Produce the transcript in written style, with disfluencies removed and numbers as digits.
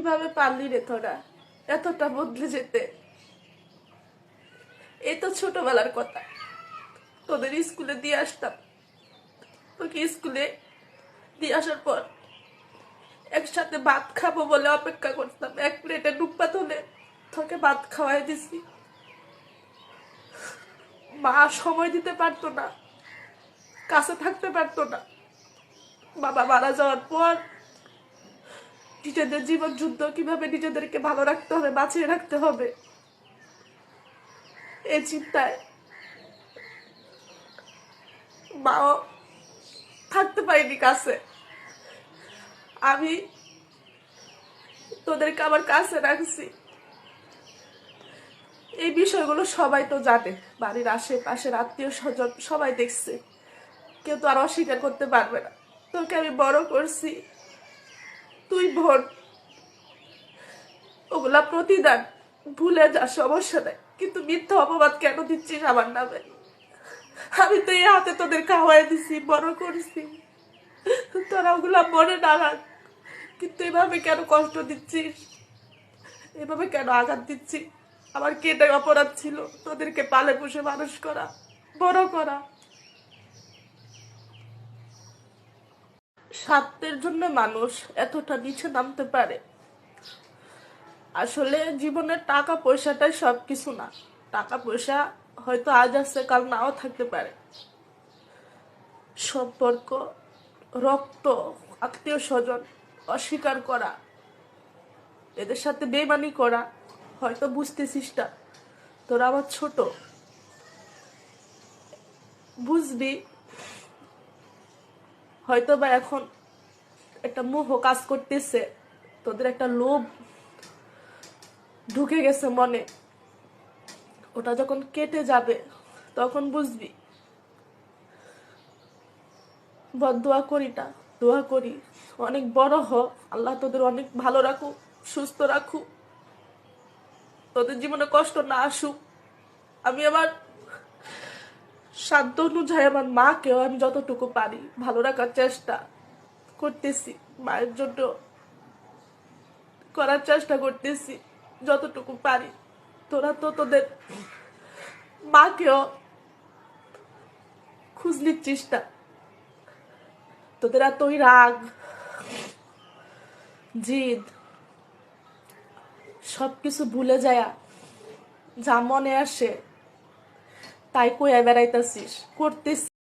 কিভাবে পারলি রে তোরা এতটা বদলে যেতে? এই তো ছোটবেলার কথা, তোদের স্কুলে দিয়ে আসতাম, তোকে স্কুলে দিয়ে আসার পর একসাথে ভাত খাবো বলে অপেক্ষা করতাম, এক প্লেটে ডুবপাত হলে তোকে ভাত খাওয়াই দিছি। মা সময় দিতে পারতো না, কাছে থাকতে পারতো না। বাবা মারা যাওয়ার পর নিজেদের জীবন যুদ্ধ, কিভাবে নিজেদেরকে ভালো রাখতে হবে, বাঁচিয়ে রাখতে হবে, এই চিন্তায় মাও থাকতে পারিনি কাছে। আমি তোদেরকে আমার কাছে রাখছি। এই বিষয়গুলো সবাই তো জানে, বাড়ির আশেপাশের আত্মীয় স্বজন সবাই দেখছে, কেউ তো আর অস্বীকার করতে পারবে না। তোকে আমি বড় করছি, তুই বোন, ওগুলা প্রতিদান ভুলে যা, সমস্যা নেই, কিন্তু মিথ্যা অপবাদ কেন দিচ্ছিস আমার নামে? আমি তো এই হাতে তোদের খাওয়াই দিছি, বড় করছি, তোরা ওগুলা মনে না রাখ, কিন্তু এভাবে কেন কষ্ট দিচ্ছিস, এভাবে কেন আঘাত দিচ্ছিস? আমার কি এটাই অপরাধ ছিল তোদেরকে পালে পুষে মানুষ করা, বড় করা? স্বার্থের জন্য মানুষ এতটা নিচে নামতে পারে? আসলে জীবনে টাকা পয়সাটাই সবকিছু না। টাকা পয়সা হয়তো আজ আছে, কাল নাও থাকতে পারে। সম্পর্ক, রক্ত, আত্মীয় স্বজন অস্বীকার করা, এদের সাথে বেইমানি করা, হয়তো বুঝতেছিস না, তোরা আমার ছোট, বুঝবি। হয়তো বা এখন একটা মোহ কাজ করতেছে, তোদের একটা লোভ ঢুকে গেছে মনে, ওটা যখন কেটে যাবে তখন বুঝবি। বদদোয়া করি না, দোয়া করি অনেক বড় হ, আল্লাহ তোদের অনেক ভালো রাখুক, সুস্থ রাখুক, তোদের জীবনে কষ্ট না আসুক। আমি আমার সাধ্য অনুযায়ী আমার মাকেও আমি যতটুকু পারি ভালো রাখার চেষ্টা করতেছি, মায়ের জন্য করার চেষ্টা করতেছি যতটুকু পারি। তোরা তো তোদের মাকেও খোঁজ নিচ্ছিস না, তোদের এতই রাগ, জিদ, সবকিছু ভুলে যায়, যা মনে আসে তাই কইয়া বেড়াইতেছিস, করতেছিস।